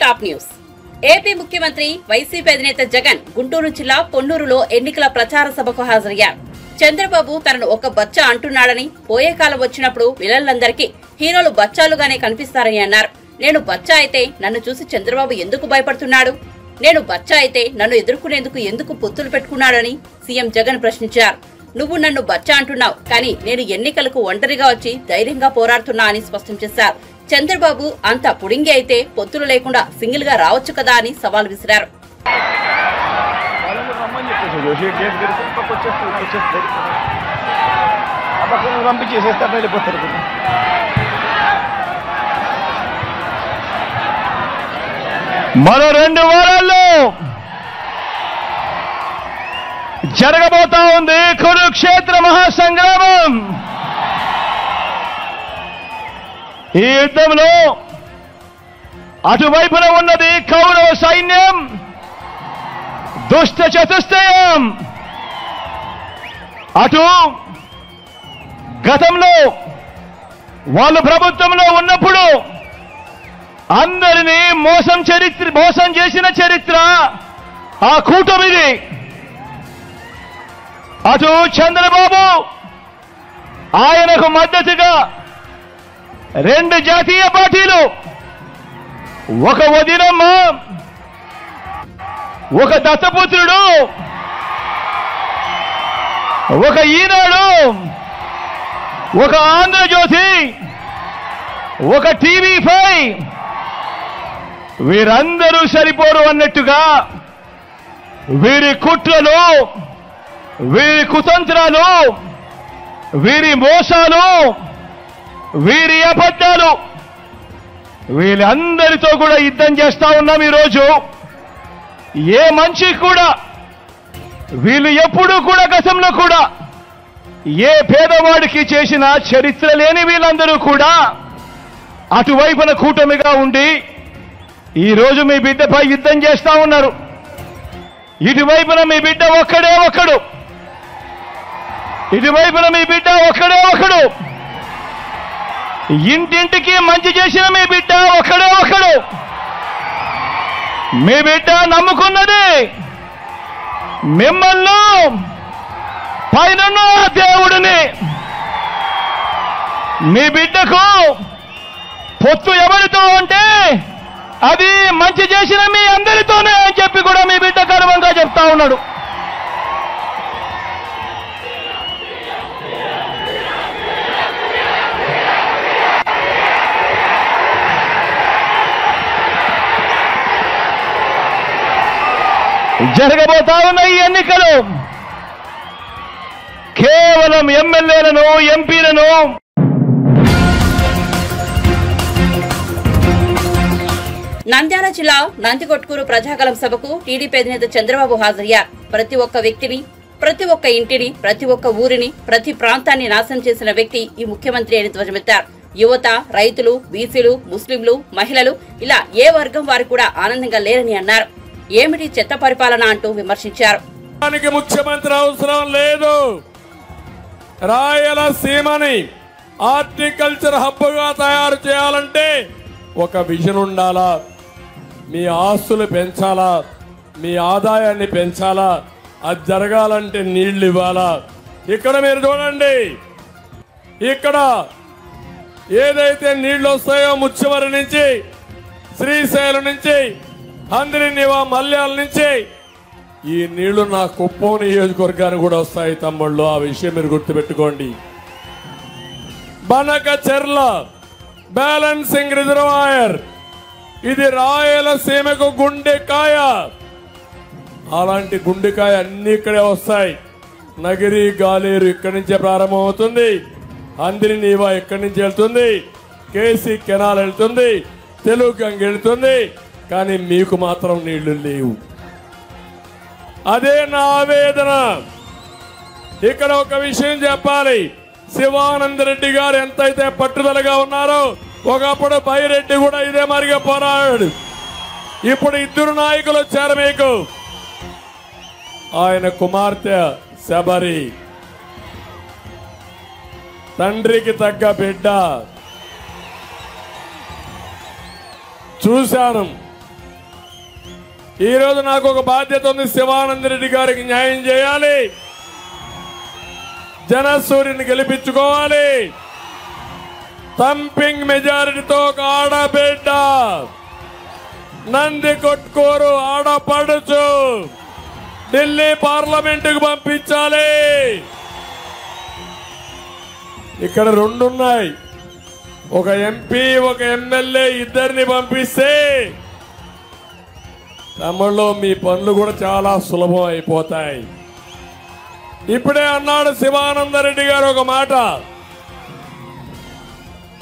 Top news. AP ముఖ్యమంత్రి YCP అధినేత జగన్ గుంటూరు జిల్లా పొన్నూరులో ఎన్నికల ప్రచార సభకు హాజరయ్యారు. చంద్రబాబు తనను ఒక బచ్చా అంటున్నాడని, పోయే కాలం వచ్చినప్పుడు విలన్లందరికీ హీరోలు బచ్చాలుగానే కనిపిస్తారని అన్నారు. నేను బచ్చా అయితే నన్ను చూసి చంద్రబాబు ఎందుకు భయపడుతున్నాడు? నేను బచ్చా అయితే నన్ను ఎదుర్కొనేందుకు ఎందుకు పొత్తులు పెట్టుకున్నాడని సీఎం జగన్ ప్రశ్నించారు. నువ్వు నన్ను బచ్చా అంటున్నావు, కానీ నేను ఎన్నికలకు ఒంటరిగా వచ్చి ధైర్యంగా పోరాడుతున్నా అని స్పష్టం చేశారు. చంద్రబాబు అంత పుడింగి అయితే పొత్తులు లేకుండా సింగిల్ గా రావచ్చు కదా అని సవాల్ విసిరారు. మరో 2 వారాల్లో జరగబోతా ఉంది కురుక్షేత్ర మహాసంగ్రామం. ఈ యుద్ధంలో అటువైపున ఉన్నది కౌరవ సైన్యం, దుష్ట చతుష్టయం. అటు గతంలో వాళ్ళు ప్రభుత్వంలో ఉన్నప్పుడు అందరినీ మోసం చేసిన చరిత్ర ఆ కూటమిది. అటు చంద్రబాబు, ఆయనకు మద్దతుగా 2 జాతీయ పార్టీలు, ఒక వదినమ్మ, ఒక దత్తపుత్రుడు, ఒక ఈనాడు, ఒక ఆంధ్రజ్యోతి, ఒక టీవీ5, వీరందరూ సరిపోరు అన్నట్టుగా వీరి కుట్రలు, వీరి కుతంత్రాలు, వీరి మోసాలు, వీరి అబద్ధాలు, వీళ్ళందరితో కూడా యుద్ధం చేస్తా ఉన్నాం. ఈరోజు ఏ మనిషి కూడా, వీళ్ళు ఎప్పుడూ కూడా గతంలో కూడా ఏ పేదవాడికి చేసిన చరిత్ర లేని వీళ్ళందరూ కూడా అటువైపున కూటమిగా ఉండి ఈరోజు మీ బిడ్డపై యుద్ధం చేస్తా ఉన్నారు. ఇటువైపున మీ బిడ్డ ఒక్కడే ఒక్కడు, ఇటువైపున మీ బిడ్డ ఒక్కడే ఒకడు, ఇంటింటికి మంచి చేసిన మీ బిడ్డ ఒక్కడే ఒకడు. మీ బిడ్డ నమ్ముకున్నది మిమ్మల్ని, పైన దేవుడిని. మీ బిడ్డకు పొత్తు ఎవరితో అంటే అది మంచి చేసిన మీ అందరితోనే అని చెప్పి కూడా మీ బిడ్డ గర్వంగా చెప్తా ఉన్నాడు. జరగబోతా ఉన్న ఈ ఎన్నికలు కేవలం ఎమ్మెల్యేలను, ఎంపీలను, నంద్యాల జిల్లా నందికొట్కూరు ప్రజాగలం సభకు టీడీపీ అధినేత చంద్రబాబు హాజరయ్యారు. ప్రతి ఒక్క వ్యక్తిని, ప్రతి ఒక్క ఇంటిని, ప్రతి ఒక్క ఊరిని, ప్రతి ప్రాంతాన్ని నాశనం చేసిన వ్యక్తి ఈ ముఖ్యమంత్రి అని ధ్వజమెత్తారు. యువత, రైతులు, బీసీలు, ముస్లింలు, మహిళలు ఇలా ఏ వర్గం వారు కూడా ఆనందంగా లేరని అన్నారు. ఏమిటి చెత్త పరిపాలన అంటూ విమర్శించారు. ముఖ్యమంత్రి అవసరం లేదు. రాయలసీమని హార్టికల్చర్ హబ్గా తయారు చేయాలంటే ఒక విజన్ ఉండాలా. మీ ఆస్తులు పెంచాలా, మీ ఆదాయాన్ని పెంచాలా. అది జరగాలంటే నీళ్లు ఇవ్వాలా. ఇక్కడ మీరు చూడండి, ఇక్కడ ఏదైతే నీళ్లు వస్తాయో ముచ్చుమరి నుంచి, శ్రీశైలం నుంచి, హంద్రినివా, మల్యాల నుంచి ఈ నీళ్లు నా కుప్పం నియోజకవర్గానికి కూడా వస్తాయి తమ్ముళ్ళు. ఆ విషయం మీరు గుర్తుపెట్టుకోండి. బనకచెర్ల బ్యాలెన్సింగ్ రిజర్వాయర్, ఇది రాయలసీమకు గుండెకాయ. అలాంటి గుండెకాయ అన్ని ఇక్కడే వస్తాయి. నగిరి, గాలేరు ఇక్కడి నుంచే ప్రారంభమవుతుంది. హంద్రినివా ఇక్కడి నుంచి వెళ్తుంది, కేసీ కెనాల్ వెళ్తుంది, తెలుగు గంగ వెళ్తుంది. కానీ మీకు మాత్రం నీళ్లు లేవు. అదే నా ఆవేదన. ఇక్కడ ఒక విషయం చెప్పాలి. శివానంద రెడ్డి గారు ఎంతైతే పట్టుదలగా ఉన్నారో, ఒకప్పుడు బైరెడ్డి కూడా ఇదే మరిగా పోరాడు. ఇప్పుడు 2 నాయకులు వచ్చారు మీకు. ఆయన కుమార్తె శబరి, తండ్రికి తగ్గ బిడ్డ. చూశాను ఈరోజు నాకు ఒక బాధ్యత ఉంది. శివానంద రెడ్డి గారికి న్యాయం చేయాలి, జనసూర్యుని గెలిపించుకోవాలి. థంపింగ్ మెజారిటీతో ఒక ఆడబిడ్డ, నంది కొట్కూరు ఆడపడుచు ఢిల్లీ పార్లమెంటుకు పంపించాలి. ఇక్కడ రెండున్నాయి, ఒక ఎంపీ ఒక ఎమ్మెల్యే, ఇద్దరిని పంపిస్తే తమిళలో మీ పనులు కూడా చాలా సులభం అయిపోతాయి. ఇప్పుడే అన్నాడు శివానందరెడ్డి గారు ఒక మాట,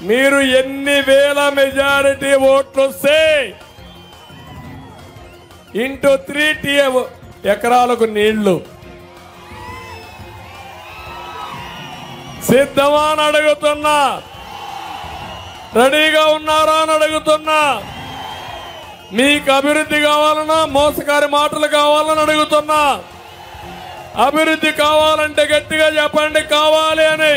మీరు ఎన్ని వేల మెజారిటీ ఓట్లు వస్తే ఇంటూ 3 ఎకరాలకు నీళ్లు సిద్ధమా అని అడుగుతున్నా, రెడీగా ఉన్నారా అని అడుగుతున్నా. మీకు అభివృద్ధి కావాలన్నా, మోసకారి మాటలు కావాలని అడుగుతున్నా. అభివృద్ధి కావాలంటే గట్టిగా చెప్పండి కావాలి అని.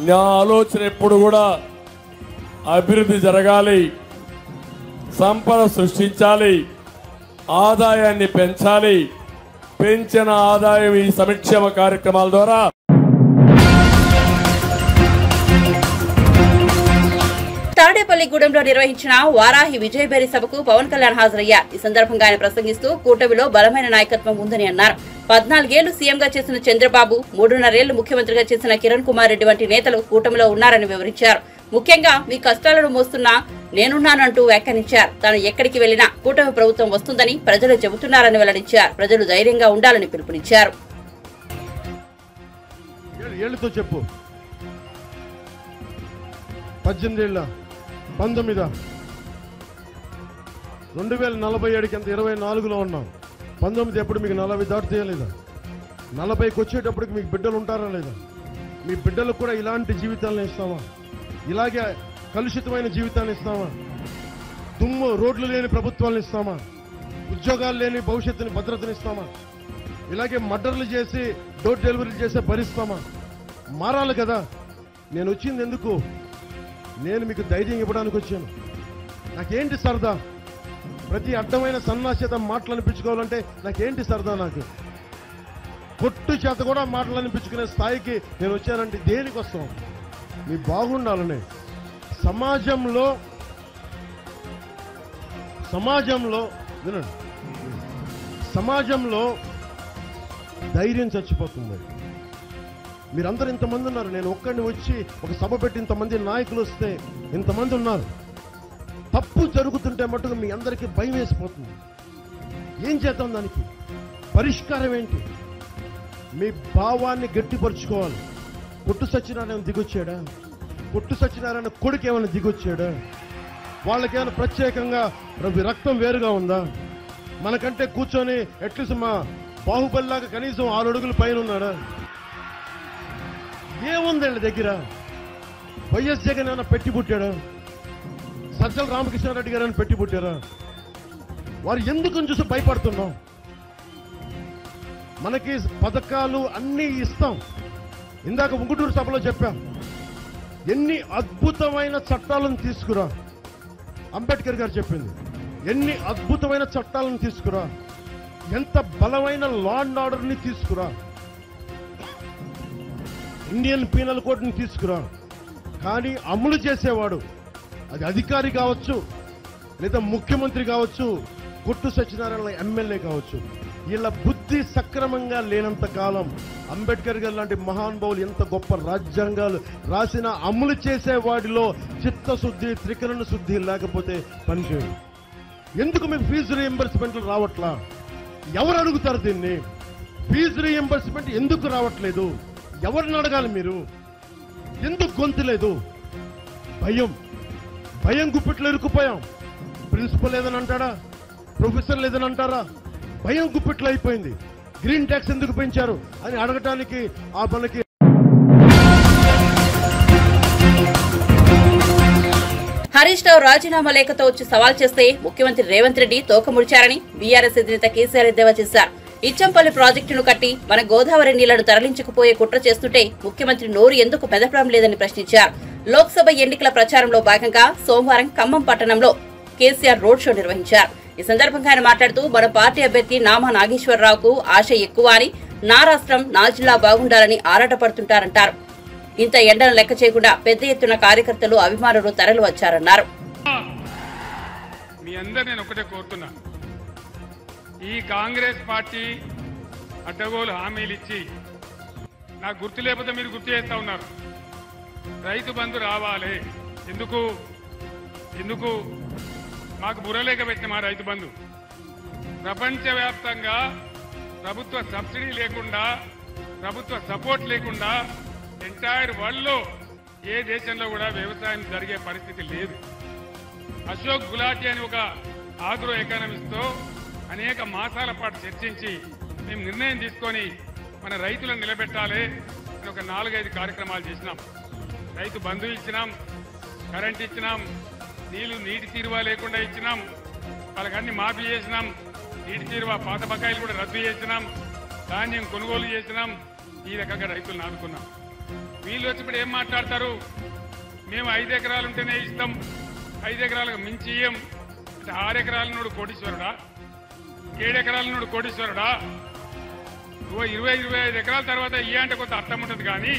నా ఆలోచన ఎప్పుడు కూడా అభివృద్ధి జరగాలి, సంపద సృష్టించాలి, ఆదాయాన్ని పెంచాలి. పెంచిన ఆదాయం ఈ సంక్షేమ కార్యక్రమాల ద్వారా తాడేపల్లిగూడెంలో నిర్వహించిన వారాహి విజయబేరి సభకు పవన్ కళ్యాణ్ హాజరయ్యారు. ఈ సందర్భంగా ఆయన ప్రసంగిస్తూ కూటమిలో బలమైన నాయకత్వం ఉందని అన్నారు. 14 ఏళ్లు సీఎంగా చేసిన చంద్రబాబు, 3.5 ఏళ్లు ముఖ్యమంత్రిగా చేసిన కిరణ్ కుమార్ రెడ్డి వంటి నేతలు కూటమిలో ఉన్నారని వివరించారు. ముఖ్యంగా మీ కష్టాలను మోస్తున్నా నేనున్నానంటూ వ్యాఖ్యానించారు. తాను ఎక్కడికి వెళ్లినా కూటమి ప్రభుత్వం వస్తుందని ప్రజలు చెబుతున్నారని వెల్లడించారు. ప్రజలు ధైర్యంగా ఉండాలని పిలుపునిచ్చారు. 2047కి ఎంత 24లో ఉన్నాం. 19 ఎప్పుడు మీకు 40 దాటుతాయా లేదా? 40కి వచ్చేటప్పటికి మీకు బిడ్డలు ఉంటారా లేదా? మీ బిడ్డలకు కూడా ఇలాంటి జీవితాలను ఇస్తామా? ఇలాగే కలుషితమైన జీవితాన్ని ఇస్తామా? దుమ్ము రోడ్లు లేని ప్రభుత్వాలను ఇస్తామా? ఉద్యోగాలు లేని భవిష్యత్తుని భద్రతని ఇస్తామా? ఇలాగే మర్డర్లు చేసి డోర్ డెలివరీలు చేసే భరిస్తామా? మారాలి కదా. నేను వచ్చింది ఎందుకు? నేను మీకు ధైర్యం ఇవ్వడానికి వచ్చాను. నాకేంటి సరదా? ప్రతి అడ్డమైన సన్నాసేత మాటలు అనిపించుకోవాలంటే నాకేంటి సరదా? నాకు కొట్టు చేత కూడా మాటలు అనిపించుకునే స్థాయికి నేను వచ్చానంటే దేనికోసం? మీ బాగుండాలని. వినండి, సమాజంలో ధైర్యం చచ్చిపోతుంది. మీరందరూ ఇంతమంది ఉన్నారు. నేను ఒక్కడిని వచ్చి ఒక సభ పెట్టి ఇంతమంది నాయకులు వస్తే ఇంతమంది ఉన్నారు. తప్పు జరుగుతుంటే మటుకు మీ అందరికీ భయం వేసిపోతుంది. ఏం చేద్దాం? దానికి పరిష్కారం ఏంటి? మీ భావాన్ని గట్టిపరుచుకోవాలి. కొట్టు సత్యనారాయణ దిగొచ్చాడా? కొట్టు సత్యనారాయణ కొడుకు ఏమైనా దిగొచ్చాడా? వాళ్ళకేమైనా ప్రత్యేకంగా రక్తం వేరుగా ఉందా? మనకంటే కూర్చొని అట్లీస్ట్ మా బాహుబలిలాగా కనీసం 6 అడుగుల పైన ఉన్నాడా? ఏముంది వీళ్ళ దగ్గర? వైఎస్ జగన్ ఏమైనా పెట్టి పుట్టాడా? సజ్జల రామకృష్ణారెడ్డి గారు పెట్టి పుట్టారా? వారు ఎందుకు చూసి భయపడుతున్నాం? మనకి పథకాలు అన్నీ ఇస్తాం. ఇందాక ఉంగుటూరు సభలో చెప్పాం, ఎన్ని అద్భుతమైన చట్టాలను తీసుకురా. అంబేద్కర్ గారు చెప్పింది, ఎన్ని అద్భుతమైన చట్టాలను తీసుకురా, ఎంత బలమైన లా అండ్ ఆర్డర్ని తీసుకురా, ఇండియన్ పీనల్ కోడ్ని తీసుకురా. కానీ అమలు చేసేవాడు, అది అధికారి కావచ్చు, లేదా ముఖ్యమంత్రి కావచ్చు, కొట్టు సత్యనారాయణ ఎమ్మెల్యే కావచ్చు, వీళ్ళ బుద్ధి సక్రమంగా లేనంత కాలం అంబేద్కర్ గారు లాంటి మహానుభావులు ఎంత గొప్ప రాజ్యాంగాలు రాసిన అమలు చేసే వాడిలో చిత్తశుద్ధి, త్రికరణ శుద్ధి లేకపోతే పనిచేయదు. ఎందుకు మీకు ఫీజు రీఎంబర్స్మెంట్లు రావట్లా? ఎవరు అడుగుతారు దీన్ని? ఫీజు రీఎంబర్స్మెంట్ ఎందుకు రావట్లేదు? ఎవరిని అడగాలి మీరు? ఎందుకు గొంతు లేదు? భయం గుప్పిట్లో ఇరుక్కుపోయాం. ప్రిన్సిపల్ లేదని అంటాడా? ప్రొఫెసర్ లేదని అంటారా? భయం గుప్పిట్లో అయిపోయింది. గ్రీన్ ట్యాక్స్ ఎందుకు పెంచారు అని అడగటానికి ఆ మనకి హరీష్ రావు రాజీనామా లేఖతో వచ్చి సవాల్ చేస్తే ముఖ్యమంత్రి రేవంత్ రెడ్డి తోకముడిచారని బీఆర్ఎస్ అధినేత కేసీఆర్ ఎద్దేవా చేశారు. ఇచ్చంపల్లి ప్రాజెక్టును కట్టి మన గోదావరి నీళ్లను తరలించుకుపోయే కుట్ర చేస్తుంటే ముఖ్యమంత్రి నోరు ఎందుకు మెదపడం లేదని ప్రశ్నించారు. లోక్సభ ఎన్నికల ప్రచారంలో భాగంగా సోమవారం ఖమ్మం పట్టణంలో కేసీఆర్ రోడ్ షో నిర్వహించారు. ఈ సందర్భంగా ఆయన మాట్లాడుతూ మన పార్టీ అభ్యర్థి నామా నాగేశ్వరరావుకు ఆశ ఎక్కువ అని, నా రాష్ట్రం నా జిల్లా బాగుండాలని ఆరాటపడుతుంటారంటారు. ఇంత ఎండను లెక్క చేయకుండా పెద్ద ఎత్తున కార్యకర్తలు అభిమానులు తరలి వచ్చారన్నారు. మీ అందరు నేను ఒకటే కోరుతున్నా, ఈ కాంగ్రెస్ పార్టీ అడ్డగోలు హామీలు ఇచ్చి నాకు గుర్తు లేకపోతే మీరు గుర్తు చేస్తా ఉన్నారు. రైతు బంధు రావాలి, ఎందుకు మాకు బుర్రలేక పెట్టిన మా రైతు బంధు ప్రపంచవ్యాప్తంగా ప్రభుత్వ సబ్సిడీ లేకుండా, ప్రభుత్వ సపోర్ట్ లేకుండా ఎంటైర్ వరల్డ్లో ఏ దేశంలో కూడా వ్యవసాయం జరిగే పరిస్థితి లేదు. అశోక్ గులాటి అని ఒక ఆగ్రో ఎకానమిస్ట్తో అనేక మాసాల పాటు చర్చించి మేము నిర్ణయం తీసుకొని మన రైతులను నిలబెట్టాలి అని ఒక 4-5 కార్యక్రమాలు చేసినాం. రైతు బంధు ఇచ్చినాం, కరెంట్ ఇచ్చినాం, నీటి తీరువా లేకుండా ఇచ్చినాం, వాళ్ళకన్నీ మాఫీ చేసినాం, నీటి తీరువా పాత బకాయిలు కూడా రద్దు చేసినాం, ధాన్యం కొనుగోలు చేసినాం. ఈ రకంగా రైతులను ఆదుకున్నాం. వీళ్ళు వచ్చి ఇప్పుడు ఏం మాట్లాడతారు, మేము 5 ఎకరాలు ఉంటేనే ఇస్తాం, 5 ఎకరాలకు మించి ఇయ్యం అంటే 6 ఎకరాల నుండి కోటీశ్వరుడా, 7 ఎకరాల నుండి కోటీశ్వరుడా? 20-25 ఎకరాల తర్వాత అంటే కొంత అర్థం ఉంటుంది, కానీ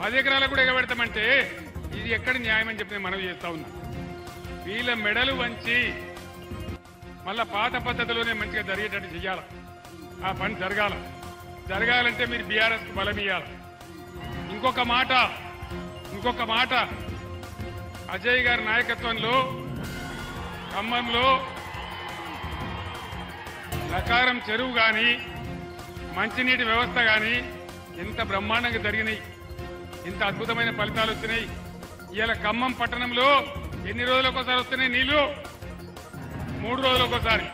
10 ఎకరాలకు కూడా ఎగబెడతామంటే ఇది ఎక్కడ న్యాయం అని చెప్పి మనవి చేస్తా ఉన్నా. వీళ్ళ మెడలు వంచి మళ్ళా పాత పద్ధతిలోనే మంచిగా జరిగేటట్టు చెయ్యాలి. ఆ పని జరగాలంటే మీరు బీఆర్ఎస్కు బలం ఇయ్యాలి. ఇంకొక మాట అజయ్ గారి నాయకత్వంలో ఖమ్మంలో లకారం చెరువు కానీ మంచినీటి వ్యవస్థ కానీ ఎంత బ్రహ్మాండంగా జరిగినాయి, ఎంత అద్భుతమైన ఫలితాలు వచ్చినాయి. ఇవాళ ఖమ్మం పట్టణంలో ఎన్ని రోజులకు ఒకసారి వస్తున్నాయి నీళ్లు? 3 రోజులకు ఒకసారి.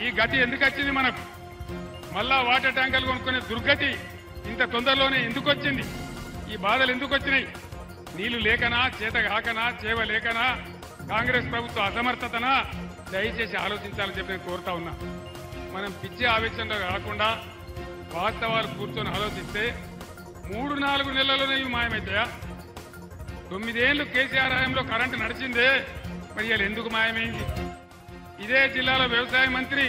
ఈ గతి ఎందుకు వచ్చింది మనకు? మళ్ళా వాటర్ ట్యాంకర్లు కొనుక్కునే దుర్గతి ఇంత తొందరలోనే ఎందుకు వచ్చింది? ఈ బాధలు ఎందుకు వచ్చినాయి? నీళ్లు లేకనా, చేత కాకనా, చేవ లేకనా, కాంగ్రెస్ ప్రభుత్వ అసమర్థతనా? దయచేసి ఆలోచించాలని చెప్పి నేను కోరుతా ఉన్నా. మనం పిచ్చి ఆవేశంలో కాకుండా వాస్తవాలు కూర్చొని ఆలోచిస్తే 3-4 నెలల్లోనే ఇవి మాయమవుతాయా? 9 ఏళ్లు కేసీఆర్ హయాంలో కరెంటు నడిచిందే, మరి ఇవాళ ఎందుకు మాయమైంది? ఇదే జిల్లాలో వ్యవసాయ మంత్రి,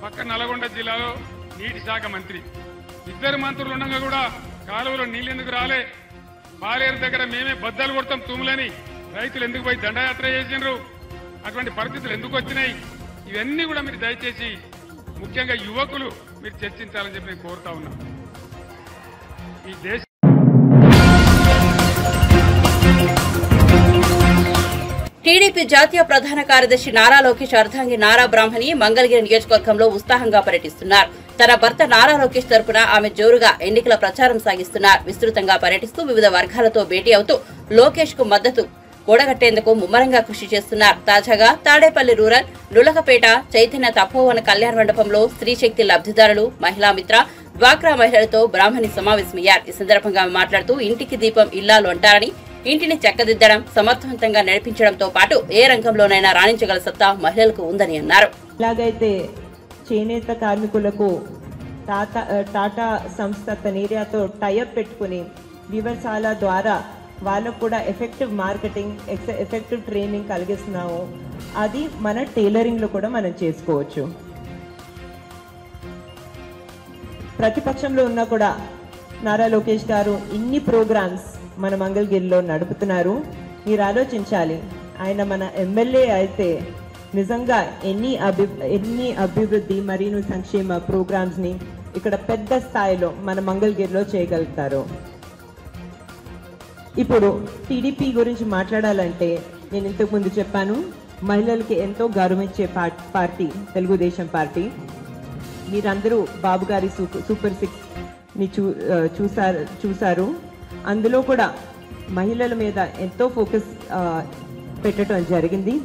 పక్క నల్గొండ జిల్లాలో నీటి శాఖ మంత్రి, 2 మంత్రులు ఉండగా కూడా కాలువలో నీళ్ళు ఎందుకు రాలే? పాలేరు దగ్గర మేమే బద్దలు కొడతాం తుమ్ములని రైతులు ఎందుకు పోయి దండయాత్ర చేసిండ్రు? అటువంటి పరిస్థితులు ఎందుకు వచ్చినాయి? ఇవన్నీ కూడా మీరు దయచేసి ముఖ్యంగా యువకులు మీరు చర్చించాలని చెప్పి నేను కోరుతా ఉన్నా. ఈ దేశ టీడీపీ జాతీయ ప్రధాన కార్యదర్శి నారా లోకేష్ అర్ధాంగి నారా బ్రాహ్మణి మంగళగిరి నియోజకవర్గంలో ఉత్సాహంగా పర్యటిస్తున్నారు. తన భర్త నారా లోకేష్ తరపున ఆమె జోరుగా ఎన్నికల ప్రచారం సాగిస్తున్నారు. విస్తృతంగా పర్యటిస్తూ వివిధ వర్గాలతో భేటీ అవుతూ లోకేష్ కు మద్దతు కూడగట్టేందుకు ముమ్మరంగా కృషి చేస్తున్నారు. తాజాగా తాడేపల్లి రూరల్, నులకపేట చైతన్య తపోవన కళ్యాణ మండపంలో స్త్రీశక్తి లబ్ధిదారులు, మహిళా మిత్ర, డ్వాక్రా మహిళలతో బ్రాహ్మణి సమావేశమయ్యారు. ఈ సందర్భంగా మాట్లాడుతూ ఇంటికి దీపం ఇల్లాలు అంటారని, ఇంటిని చక్కదిద్దడం, సమర్థవంతంగా నడిపించడంతో పాటు ఏ రంగంలోనైనా రాణించగల సత్తా మహిళలకు ఉందని అన్నారు. ఇలాగైతే చేనేత కార్మికులకు టాటా సంస్థ తనేరియాతో టైఅప్ పెట్టుకుని వివర్సాల ద్వారా వాళ్ళకు కూడా ఎఫెక్టివ్ మార్కెటింగ్, ఎఫెక్టివ్ ట్రైనింగ్ కలిగిస్తున్నాము. అది మన టైలరింగ్లో కూడా మనం చేసుకోవచ్చు. ప్రతిపక్షంలో ఉన్నా కూడా నారా లోకేష్ గారు ఇన్ని ప్రోగ్రామ్స్ మన మంగళగిరిలో నడుపుతున్నారు. మీరు ఆలోచించాలి, ఆయన మన ఎమ్మెల్యే అయితే నిజంగా ఎన్ని అభివృద్ధి మరియు సంక్షేమ ప్రోగ్రామ్స్ని ఇక్కడ పెద్ద స్థాయిలో మన మంగళగిరిలో చేయగలుగుతారు. ఇప్పుడు టీడీపీ గురించి మాట్లాడాలంటే నేను ఇంతకుముందు చెప్పాను, మహిళలకి ఎంతో గౌరవించే పార్టీ తెలుగుదేశం పార్టీ. మీరందరూ బాబు గారి సూపర్ 6ని చూసారు. అందులో కూడా మహిళల మీద ఎంతో ఫోకస్ పెట్టడం జరిగింది.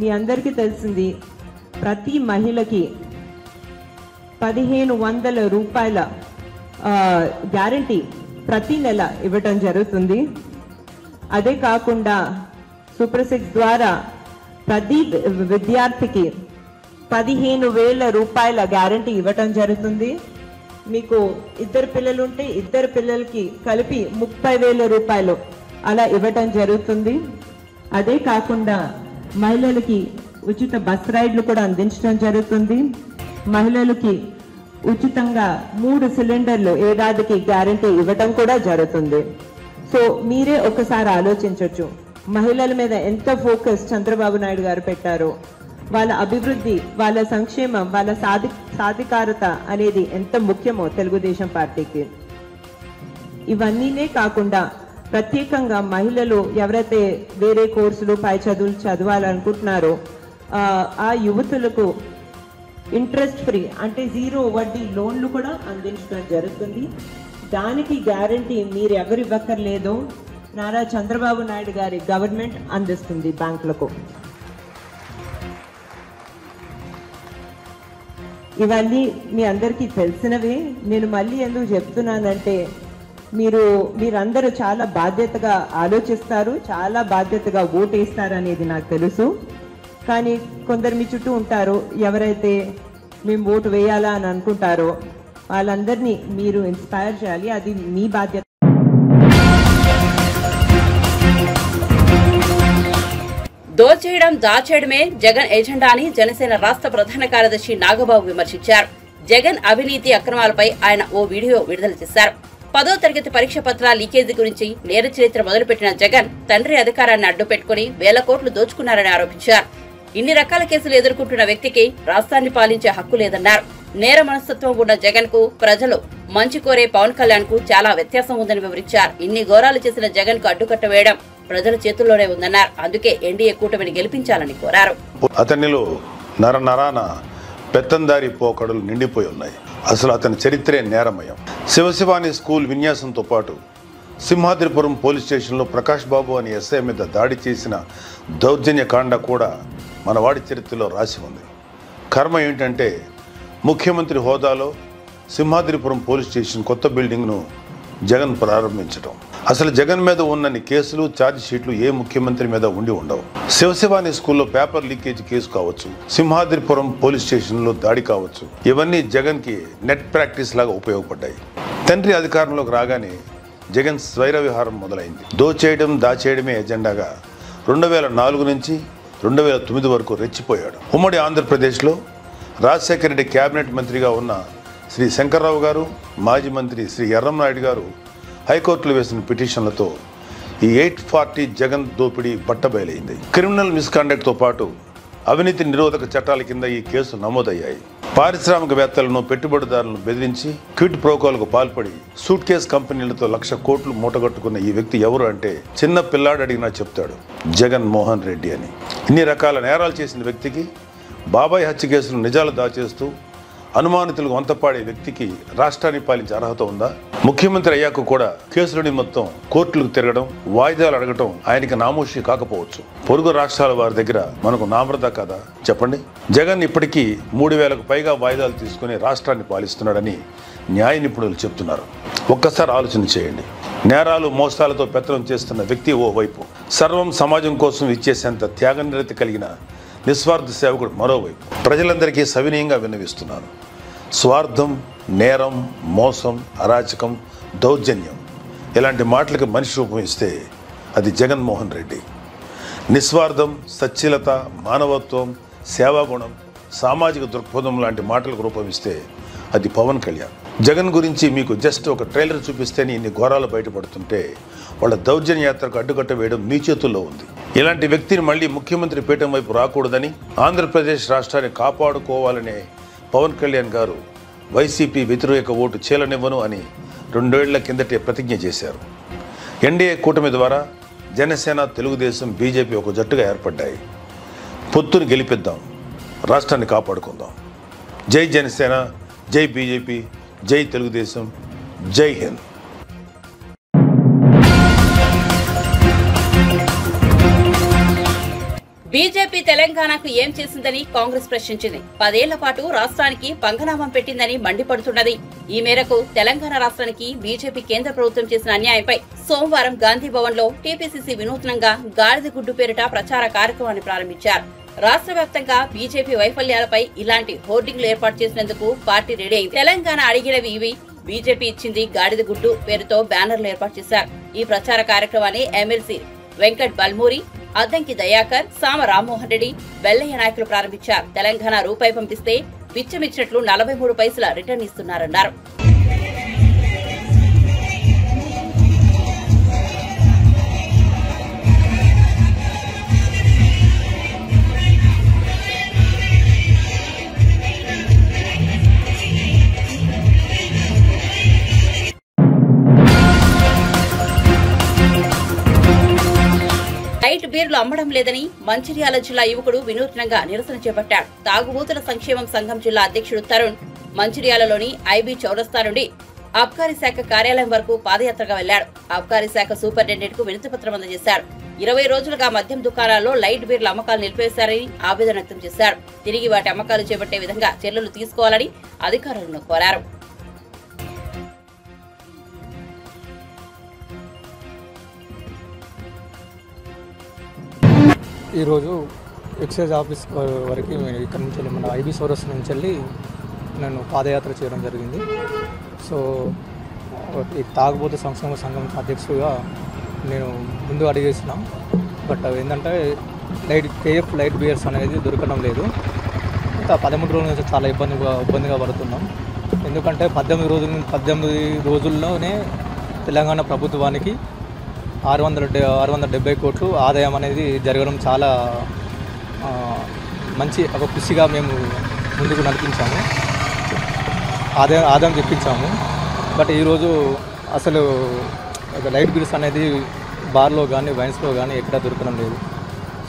మీ అందరికీ తెలిసింది, ప్రతి మహిళకి 1500 రూపాయల గ్యారంటీ ప్రతి నెల ఇవ్వటం జరుగుతుంది. అదే కాకుండా సూపర్ 6 ద్వారా ప్రతి విద్యార్థికి 15,000 రూపాయల గ్యారంటీ ఇవ్వటం జరుగుతుంది. మీకు 2 పిల్లలు ఉంటే 2 పిల్లలకి కలిపి 30,000 రూపాయలు అలా ఇవ్వటం జరుగుతుంది. అదే కాకుండా మహిళలకి ఉచిత బస్ రైడ్లు కూడా అందించడం జరుగుతుంది. మహిళలకి ఉచితంగా 3 సిలిండర్లు ఏడాదికి గ్యారంటీ ఇవ్వడం కూడా జరుగుతుంది. సో మీరే ఒకసారి ఆలోచించవచ్చు, మహిళల మీద ఎంత ఫోకస్ చంద్రబాబు నాయుడు గారు పెట్టారో, వాళ్ళ అభివృద్ధి, వాళ్ళ సంక్షేమం, వాళ్ళ సాధికారత అనేది ఎంత ముఖ్యమో తెలుగుదేశం పార్టీకి. ఇవన్నీనే కాకుండా ప్రత్యేకంగా మహిళలు ఎవరైతే వేరే కోర్సులు పై చదువులు చదవాలనుకుంటున్నారో ఆ యువతులకు ఇంట్రెస్ట్ ఫ్రీ అంటే 0 వడ్డీ లోన్లు కూడా అందించడం జరుగుతుంది. దానికి గ్యారంటీ మీరు ఎవరు ఇవ్వక్కర్లేదో నారా చంద్రబాబు నాయుడు గారి గవర్నమెంట్ అందిస్తుంది బ్యాంకులకు. ఇవన్నీ మీ అందరికీ తెలిసినవే. నేను మళ్ళీ ఎందుకు చెప్తున్నానంటే మీరందరూ చాలా బాధ్యతగా ఆలోచిస్తారు, చాలా బాధ్యతగా ఓటేస్తారు అనేది నాకు తెలుసు. కానీ కొందరు మీ చుట్టూ ఉంటారు, ఎవరైతే మేము ఓటు వేయాలా అని అనుకుంటారో వాళ్ళందరినీ మీరు ఇన్స్పైర్ చేయాలి, అది మీ బాధ్యత. దోచేయడం దాచేయడమే జగన్ ఎజెండా అని జనసేన రాష్ట్ర ప్రధాన కార్యదర్శి నాగబాబు విమర్శించారు. జగన్ అవినీతి అక్రమాలపై ఆయన ఓ వీడియో విడుదల చేశారు. 10వ తరగతి పరీక్ష పత్రాల లీకేజీ గురించి నేర చరిత్ర మొదలుపెట్టిన జగన్ తండ్రి అధికారాన్ని అడ్డు పెట్టుకుని వేల కోట్లు దోచుకున్నారని ఆరోపించారు. ఇన్ని రకాల కేసులు ఎదుర్కొంటున్న వ్యక్తికి రాష్ట్రాన్ని పాలించే హక్కు లేదన్నారు. నేర మనస్తత్వం ఉన్న జగన్ కు ప్రజలు మంచి కోరే పవన్ కళ్యాణ్ కు చాలా వ్యత్యాసం ఉందని వివరించారు. ఇన్ని ఘోరాలు చేసిన జగన్ కు అడ్డుకట్ట వేయడం ప్రజల చేతుల్లోనే ఉందన్నారు. అందుకే ఎన్డీఏ కూటమిని గెలిపించాలని కోరారు. అతనిలో నరనరాన పెత్తందారి పోకడలు నిండిపోయి ఉన్నాయి. అసలు అతని చరిత్రే నేరమయం. శివశివాని స్కూల్ విన్యాసంతో పాటు సింహాద్రిపురం పోలీస్ స్టేషన్లో ప్రకాష్ బాబు అని ఎస్ఐ మీద దాడి చేసిన దౌర్జన్య కాండ కూడా మన వాడి చరిత్రలో రాసి ఉంది. కర్మ ఏంటంటే ముఖ్యమంత్రి హోదాలో సింహాద్రిపురం పోలీస్ స్టేషన్ కొత్త బిల్డింగ్ను జగన్ ప్రారంభించడం. అసలు జగన్ మీద ఉన్నన్ని కేసులు, ఛార్జ్ షీట్లు ఏ ముఖ్యమంత్రి మీద ఉండి ఉండవు. శివశివాని స్కూల్లో పేపర్ లీకేజ్ కేసు కావచ్చు, సింహాద్రిపురం పోలీస్ స్టేషన్లో దాడి కావచ్చు, ఇవన్నీ జగన్ కి నెట్ ప్రాక్టీస్ లాగా ఉపయోగపడ్డాయి. తండ్రి అధికారంలోకి రాగానే జగన్ స్వైర విహారం మొదలైంది. దోచేయడం దాచేయడమే ఎజెండాగా 2004 నుంచి 2009 వరకు రెచ్చిపోయాడు. ఉమ్మడి ఆంధ్రప్రదేశ్లో రాజశేఖర రెడ్డి కేబినెట్ మంత్రిగా ఉన్న శ్రీ శంకర్రావు గారు, మాజీ మంత్రి శ్రీ ఎర్రంనాయుడు గారు హైకోర్టులో వేసిన పిటిషన్లతో ఈ 840 జగన్ దోపిడీ బట్టబయలైంది. క్రిమినల్ మిస్కాండక్ట్తో పాటు అవినీతి నిరోధక చట్టాల కింద ఈ కేసు నమోదయ్యాయి. పారిశ్రామికవేత్తలను, పెట్టుబడిదారులను బెదిరించి క్విట్ ప్రోకోలకు పాల్పడి సూట్ కేస్ కంపెనీలతో 1,00,000 కోట్లు మూటగట్టుకున్న ఈ వ్యక్తి ఎవరు అంటే చిన్న పిల్లాడు అడిగినా చెప్తాడు, జగన్ మోహన్ రెడ్డి అని. ఇన్ని రకాల నేరాలు చేసిన వ్యక్తికి, బాబాయ్ హత్య కేసులు నిజాలు దాచేస్తూ అనుమానితులకు వంతపాడే వ్యక్తికి రాష్ట్రాన్ని పాలించే అర్హత ఉందా? ముఖ్యమంత్రి అయ్యాక కూడా కేసులని మొత్తం కోర్టులకు తిరగడం, వాయిదాలు అడగటం ఆయనకి నామోషి కాకపోవచ్చు. పొరుగు రాష్ట్రాల వారి దగ్గర మనకు నామృత కదా చెప్పండి. జగన్ ఇప్పటికీ 3,000కు పైగా వాయిదాలు తీసుకుని రాష్ట్రాన్ని పాలిస్తున్నాడని న్యాయ నిపుణులు చెప్తున్నారు. ఒక్కసారి ఆలోచన చేయండి. నేరాలు, మోసాలతో పెత్తనం చేస్తున్న వ్యక్తి ఓవైపు, సర్వం సమాజం కోసం ఇచ్చేసేంత త్యాగనిరతి కలిగిన నిస్వార్థ సేవకుడు మరోవైపు. ప్రజలందరికీ సవినయంగా విన్నవిస్తున్నారు. స్వార్థం, నేరం, మోసం, అరాచకం, దౌర్జన్యం ఇలాంటి మాటలకు మనిషి రూపం ఇస్తే అది జగన్మోహన్ రెడ్డి. నిస్వార్థం, సచ్ఛీలత, మానవత్వం, సేవాగుణం, సామాజిక దృక్పథం లాంటి మాటలకు రూపమిస్తే అది పవన్ కళ్యాణ్. జగన్ గురించి మీకు జస్ట్ ఒక ట్రైలర్ చూపిస్తేనే ఇన్ని ఘోరాలు బయటపడుతుంటే వాళ్ళ దౌర్జన్య యాత్రకు అడ్డుకట్ట వేయడం మీ చేతుల్లో ఉంది. ఇలాంటి వ్యక్తిని మళ్ళీ ముఖ్యమంత్రి పీఠం వైపు రాకూడదని, ఆంధ్రప్రదేశ్ రాష్ట్రాన్ని కాపాడుకోవాలనే పవన్ కళ్యాణ్ గారు వైసీపీ వ్యతిరేక ఓటు చీలనివ్వను అని 2 ఏళ్ల కిందటే ప్రతిజ్ఞ చేశారు. ఎన్డీఏ కూటమి ద్వారా జనసేన, తెలుగుదేశం, బీజేపీ ఒక జట్టుగా ఏర్పడ్డాయి. పొత్తుని గెలిపిద్దాం, రాష్ట్రాన్ని కాపాడుకుందాం. జై జనసేన, జై బీజేపీ, జై తెలుగుదేశం, జై హింద్. బీజేపీ తెలంగాణకు ఏం చేసిందని కాంగ్రెస్ ప్రశ్నించింది. 10 ఏళ్ల పాటు రాష్ట్రానికి పంగనామం పెట్టిందని మండిపడుతున్నది. ఈ మేరకు తెలంగాణ రాష్ట్రానికి బీజేపీ కేంద్ర ప్రభుత్వం చేసిన అన్యాయంపై సోమవారం గాంధీ భవన్ లో టీపీసీసీ వినూత్నంగా గాడిద గుడ్డు పేరిట ప్రచార కార్యక్రమాన్ని ప్రారంభించారు. రాష్ట్ర వ్యాప్తంగా బీజేపీ వైఫల్యాలపై ఇలాంటి హోర్డింగ్లు ఏర్పాటు చేసినందుకు పార్టీ రెడీ అయింది. తెలంగాణ అడిగినవి ఇవి, బీజేపీ ఇచ్చింది గాడిద గుడ్డు పేరుతో బ్యానర్లు ఏర్పాటు చేశారు. ఈ ప్రచార కార్యక్రమాన్ని ఎమ్మెల్సీ వెంకట్ బల్మూరి, అద్దంకి దయాకర్, సామ రామ్మోహన్ రెడ్డి, వెల్లయ్య నాయకులు ప్రారంభించారు. తెలంగాణ రూపాయి పంపిస్తే బిచ్చమిచ్చినట్లు 43 పైసల రిటర్న్ ఇస్తున్నారన్నారు. లైట్ బీర్లు అమ్మడం లేదని మంచిర్యాల జిల్లా యువకుడు వినూత్నంగా నిరసన చేపట్టాడు. తాగుబోతుల సంక్షేమం సంఘం జిల్లా అధ్యక్షుడు తరుణ్ మంచిర్యాలలోని ఐబీ చౌరస్తా నుండి ఆబ్కారీ శాఖ కార్యాలయం వరకు పాదయాత్రగా వెళ్లాడు. ఆబ్కారీ శాఖ సూపరింటెండెంట్ కు వినతిపత్రం అందజేశారు. 20 రోజులుగా మద్యం దుకాణాల్లో లైట్ బీర్ల అమ్మకాలు నిలిపేశారని ఆవేదన వ్యక్తం చేశారు. తిరిగి వాటి అమ్మకాలు చేపట్టే విధంగా చర్యలు తీసుకోవాలని అధికారులను కోరారు. ఈరోజు ఎక్సైజ్ ఆఫీస్ వరకు ఇక్కడ నుంచి వెళ్ళి మన ఐబీ సోరస్ నుంచి వెళ్ళి నేను పాదయాత్ర చేయడం జరిగింది. సో ఈ తాగుబోతు సంక్షేమ సంఘం అధ్యక్షుడిగా నేను ముందు అడిగేసిన, బట్ ఏంటంటే కేఎఫ్ లైట్ బియర్స్ అనేది దొరకడం లేదు. ఇంకా 13 రోజుల నుంచి చాలా ఇబ్బందిగా పడుతున్నాం. ఎందుకంటే 18 రోజుల్లోనే తెలంగాణ ప్రభుత్వానికి 670 కోట్లు ఆదాయం అనేది జరగడం చాలా మంచి ఒక కృషిగా మేము ముందుకు నడిపించాము, ఆదాయం తెప్పించాము. బట్ ఈరోజు అసలు లైట్ బిల్స్ అనేది బార్లో కానీ వైన్స్లో కానీ ఎక్కడ దొరకడం లేదు.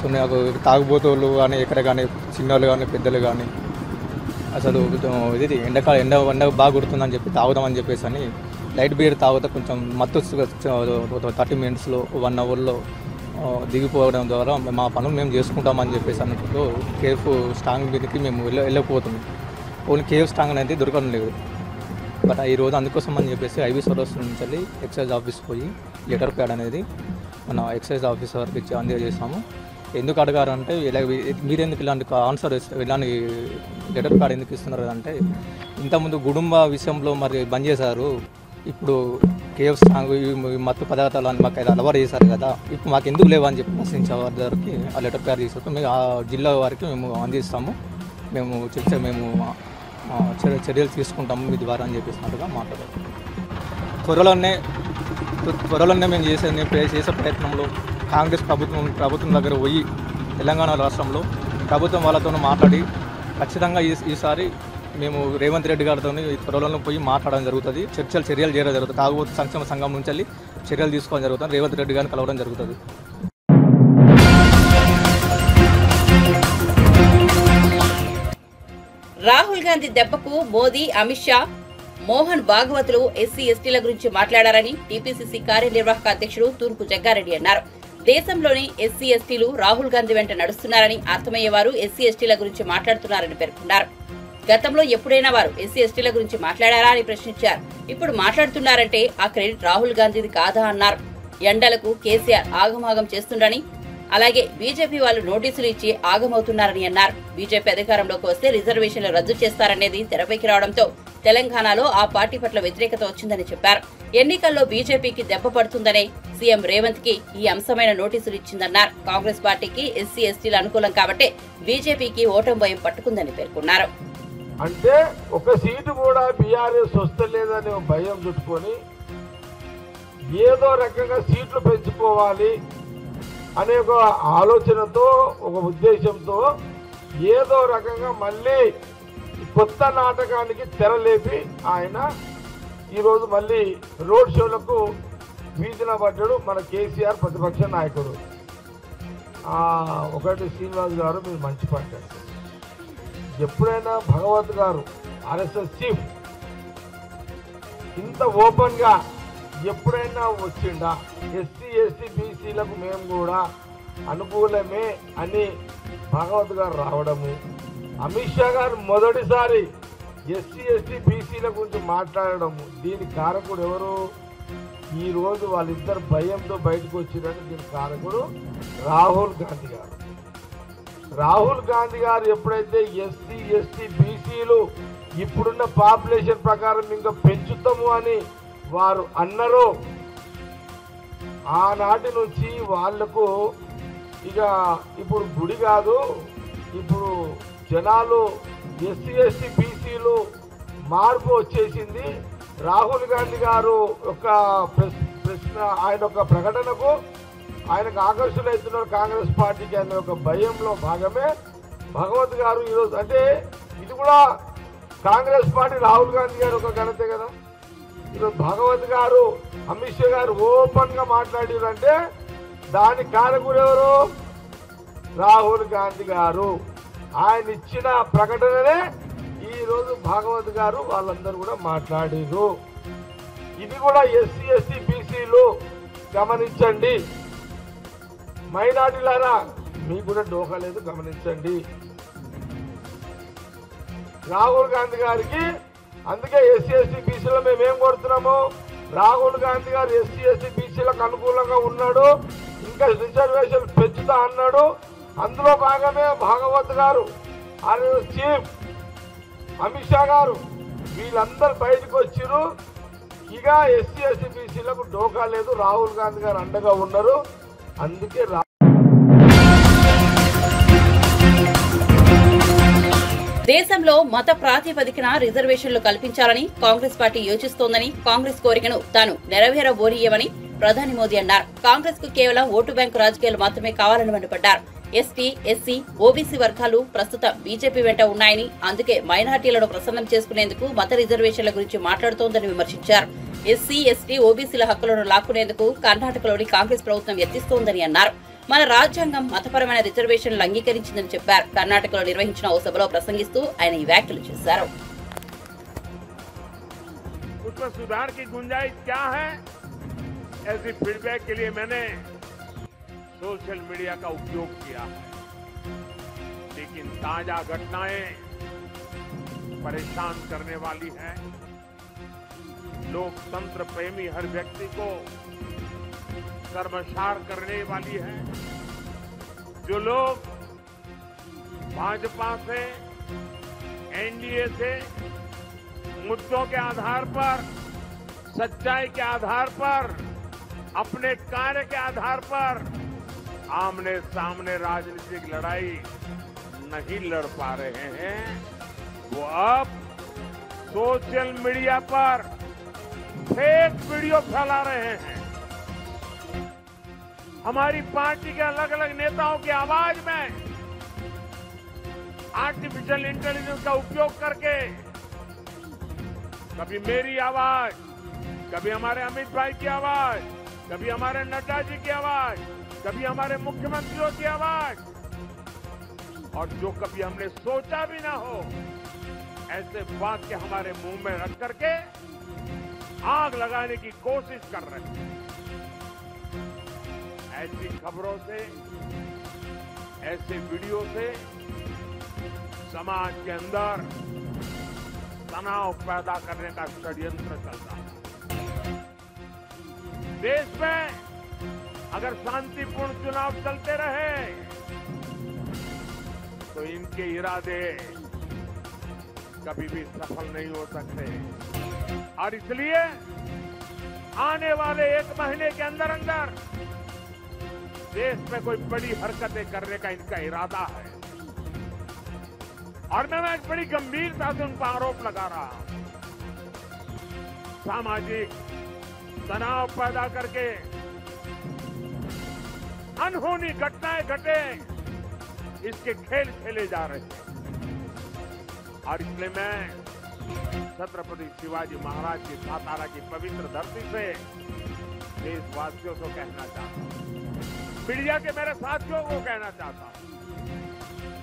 సో నాకు తాగుబోతులు కానీ ఎక్కడ కానీ చిన్నలు కానీ పెద్దలు కానీ అసలు ఇది ఎండ బాగా కొడుతుందని చెప్పి తాగుదామని చెప్పేసి అని లైట్ బీర్ తాగితే కొంచెం మత్తు 30 మినిట్స్లో 1 అవర్లో దిగిపోవడం ద్వారా మా పనులు మేము చేసుకుంటామని చెప్పేసి అన్నట్టు కేఫ్ స్ట్రాంగ్ మీదకి మేము వెళ్ళకపోతున్నాం. ఓన్లీ కేఫ్ స్ట్రాంగ్ అనేది దొరకడం లేదు. బట్ ఈరోజు అందుకోసం అని చెప్పేసి ఐబీ సోరస్ నుంచి వెళ్ళి ఎక్సైజ్ ఆఫీస్ పోయి లెటర్ ప్యాడ్ అనేది మన ఎక్సైజ్ ఆఫీసర్కి ఇచ్చి అందజేసాము. ఎందుకు అడిగారంటే మీరెందుకు ఇలాంటి ఆన్సర్ ఇలాంటి లెటర్ ప్యాడ్ ఎందుకు ఇస్తున్నారు అంటే, ఇంతకుముందు గుడుంబ విషయంలో మరి బంద్ చేశారు, ఇప్పుడు కేఎఫ్ స్ట్రాంగ్ మత్తు పదార్థాలు మాకు అయితే అలవాటు చేశారు కదా, ఇప్పుడు మాకు ఎందుకు లేవని చెప్పి ప్రశ్నించే వారికి ఆ లెటర్ ప్యాడ్ తీసుకుంటాం. మేము ఆ జిల్లా వారికి మేము అందిస్తాము, మేము చర్యలు తీసుకుంటాము మీ ద్వారా అని చెప్పేసినట్టుగా మాట్లాడారు. త్వరలోనే మేము చేసే ప్రయత్నంలో కాంగ్రెస్ ప్రభుత్వం దగ్గర పోయి తెలంగాణ రాష్ట్రంలో ప్రభుత్వం వాళ్ళతో మాట్లాడి ఖచ్చితంగా ఈసారి మేము రేవంత్ రెడ్డి గారితో త్వరలో పోయి మాట్లాడడం జరుగుతుంది, చర్యలు చేయడం జరుగుతుంది. తాగుబోతు సంక్షేమ సంఘం నుంచి వెళ్ళి చర్యలు తీసుకోవడం జరుగుతుంది, రేవంత్ రెడ్డి గారిని కలవడం జరుగుతుంది. రాహుల్ గాంధీ దెబ్బకు మోదీ, అమిత్ షా, మోహన్ భాగవతులు ఎస్సీ ఎస్టీల గురించి మాట్లాడారని టీపీసీసీ కార్యనిర్వాహక అధ్యక్షుడు తూర్పు జగ్గారెడ్డి అన్నారు. దేశంలోని ఎస్సీ ఎస్టీలు రాహుల్ గాంధీ వెంట నడుస్తున్నారని, అర్థమయ్యేవారు ఎస్సీ ఎస్టీల గురించి మాట్లాడుతున్నారని పేర్కొన్నారు. గతంలో ఎప్పుడైనా వారు ఎస్సీ ఎస్టీల గురించి మాట్లాడారా అని ప్రశ్నించారు. ఇప్పుడు మాట్లాడుతున్నారంటే ఆ క్రెడిట్ రాహుల్ గాంధీది కాదా అన్నారు. ఎండలకు కేసీఆర్ ఆగమాగం చేస్తుండని, అలాగే బీజేపీ వాళ్ళు నోటీసులు ఇచ్చి ఆగమవుతున్నారని అన్నారు. బీజేపీ అధికారంలోకి వస్తే రిజర్వేషన్లు రద్దు చేస్తారనేది తెరపైకి రావడంతో తెలంగాణలో ఆ పార్టీ పట్ల వ్యతిరేకత వచ్చిందని చెప్పారు. ఎన్నికల్లో బీజేపీకి దెబ్బ పడుతుందనే సీఎం రేవంత్ కి ఈ అంశమైన నోటీసులు ఇచ్చిందన్నారు. కాంగ్రెస్ పార్టీకి ఎస్సీ ఎస్టీలు అనుకూలం కాబట్టి బీజేపీకి ఓటమి భయం పట్టుకుందని పేర్కొన్నారు. అంటే ఒక సీటు కూడా బీఆర్ఎస్ వస్తలేదని భయం చుట్టుకొని ఏదో రకంగా సీట్లు పెంచుకోవాలి అనే ఒక ఆలోచనతో, ఒక ఉద్దేశంతో ఏదో రకంగా మళ్ళీ కొత్త నాటకానికి తెరలేపి ఆయన ఈరోజు మళ్ళీ రోడ్ షోలకు వీధిన పడ్డాడు మన కేసీఆర్ ప్రతిపక్ష నాయకుడు. ఒకటి శ్రీనివాస్ గారు మీరు మంచి పడ్డారు. ఎప్పుడైనా భగవత్ గారు ఆర్ఎస్ఎస్ చీఫ్ ఇంత ఓపెన్గా ఎప్పుడైనా వచ్చిండా? ఎస్సీ ఎస్టీ బీసీలకు మేము కూడా అనుకూలమే అని భాగవత్ గారు రావడము, అమిత్ షా గారు మొదటిసారి ఎస్సీ ఎస్టీ బీసీల గురించి మాట్లాడడము, దీనికి కారకుడు ఎవరు? ఈరోజు వాళ్ళిద్దరు భయంతో బయటకు వచ్చిందంటే దీనికి కారకుడు రాహుల్ గాంధీ గారు. రాహుల్ గాంధీ గారు ఎప్పుడైతే ఎస్సీ ఎస్టీ బీసీలు ఇప్పుడున్న పాపులేషన్ ప్రకారం ఇంకా పెంచుతాము అని వారు అన్నారు, ఆనాటి నుంచి వాళ్లకు ఇక ఇప్పుడు గుడి కాదు, ఇప్పుడు జనాలు ఎస్సీ ఎస్టీ బీసీలు మార్పు వచ్చేసింది. రాహుల్ గాంధీ గారు యొక్క ప్రశ్న, ఆయన యొక్క ప్రకటనకు ఆయనకు ఆకర్షణవుతున్నారు కాంగ్రెస్ పార్టీకి అనే ఒక భయంలో భాగమే భగవత్ గారు ఈరోజు. అంటే ఇది కూడా కాంగ్రెస్ పార్టీ రాహుల్ గాంధీ గారు ఒక ఘనతే కదా. ఈరోజు భగవత్ గారు, అమిత్ షా గారు ఓపెన్ గా మాట్లాడారంటే దానికి కారకుడు ఎవరు? రాహుల్ గాంధీ గారు. ఆయన ఇచ్చిన ప్రకటననే ఈ రోజు భాగవత్ గారు వాళ్ళందరూ కూడా మాట్లాడారు. ఇది కూడా ఎస్సీ ఎస్టీ బీసీలు గమనించండి, మైనార్టీలారా మీకు కూడా డోకా లేదు, గమనించండి. రాహుల్ గాంధీ గారికి అందుకే ఎస్సీ ఎస్టీ బీసీలో మేమేం కోరుతున్నాము, రాహుల్ గాంధీ గారు ఎస్సీ ఎస్టీ బీసీలకు అనుకూలంగా ఉన్నాడు, ఇంకా రిజర్వేషన్ పెంచుతా అన్నాడు. అందులో భాగమే భాగవత్ గారు, ఆయన చీఫ్ అమిత్ షా గారు వీళ్ళందరూ బయటకు వచ్చిరు. ఇక ఎస్సీ ఎస్టీ బీసీలకు డోకా లేదు, రాహుల్ గాంధీ గారు అండగా ఉన్నారు. అందుకే దేశంలో మత ప్రాతిపదికన రిజర్వేషన్లు కల్పించాలని కాంగ్రెస్ పార్టీ యోచిస్తోందని, కాంగ్రెస్ కోరికను తాను నెరవేరబోనీయమని ప్రధాని మోదీ అన్నారు. కాంగ్రెస్ కు కేవలం ఓటు బ్యాంకు రాజకీయాలు మాత్రమే కావాలని మండిపడ్డారు. ఎస్టీ, ఎస్సీ, ఓబీసీ వర్గాలు ప్రస్తుతం బీజేపీ వెంట ఉన్నాయని, అందుకే మైనార్టీలను ప్రసన్నం చేసుకునేందుకు మత రిజర్వేషన్ల గురించి మాట్లాడుతోందని విమర్శించారు. ఎస్సీ, ఎస్టీ, ఓబీసీల హక్కులను లాక్కునేందుకు కర్ణాటకలోని కాంగ్రెస్ ప్రభుత్వం యత్నిస్తోందని అన్నారు. మన రాజ్యాంగం మతపరమైన రిజర్వేషన్లు అంగీకరించిందని చెప్పారు. కర్ణాటకలో నిర్వహించిన ఓ సభలో ప్రసంగిస్తూ ఆయన ఈ వ్యాఖ్యలు చేశారు. उसमें सुधार की गुंजाइश क्या है, ऐसी फीडबैक के लिए मैंने सोशल मीडिया का उपयोग किया है, लेकिन ताजा घटनाएं परेशान करने वाली है। लोकतंत्र प्रेमी हर व्यक्ति को शर्मसार करने वाली है। जो लोग भाजपा से, एनडीए से मुद्दों के आधार पर, सच्चाई के आधार पर, अपने कार्य के आधार पर आमने सामने राजनीतिक लड़ाई नहीं लड़ पा रहे हैं, वो अब सोशल मीडिया पर फेक वीडियो फैला रहे हैं। हमारी पार्टी के अलग अलग नेताओं की आवाज में आर्टिफिशियल इंटेलिजेंस का उपयोग करके कभी मेरी आवाज, कभी हमारे अमित भाई की आवाज, कभी हमारे नड्डा जी की आवाज, कभी हमारे मुख्यमंत्रियों की आवाज, और जो कभी हमने सोचा भी ना हो ऐसे वाक्य हमारे मुंह में रख करके आग लगाने की कोशिश कर रहे हैं। ऐसी खबरों से, ऐसे वीडियो से समाज के अंदर तनाव पैदा करने का षड्यंत्र चलता है। देश में अगर शांतिपूर्ण चुनाव चलते रहे तो इनके इरादे कभी भी सफल नहीं हो सकते, और इसलिए आने वाले 1 महीने के अंदर अंदर देश में कोई बड़ी हरकतें करने का इनका इरादा है। और मैं बड़ी गंभीरता से उन पर आरोप लगा रहा हूं। सामाजिक तनाव पैदा करके अनहोनी घटनाएं घटे, इसके खेल खेले जा रहे हैं। और इसलिए मैं छत्रपति शिवाजी महाराज की सातारा की पवित्र धरती से देशवासियों को कहना चाहता हूं, मीडिया के मेरे साथियों को कहना चाहता हूं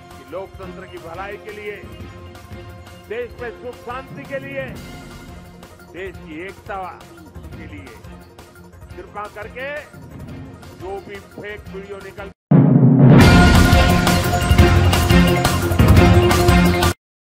कि लोकतंत्र की भलाई के लिए, देश में सुख शांति के लिए, देश की एकता के लिए कृपा करके जो भी फेक वीडियो निकल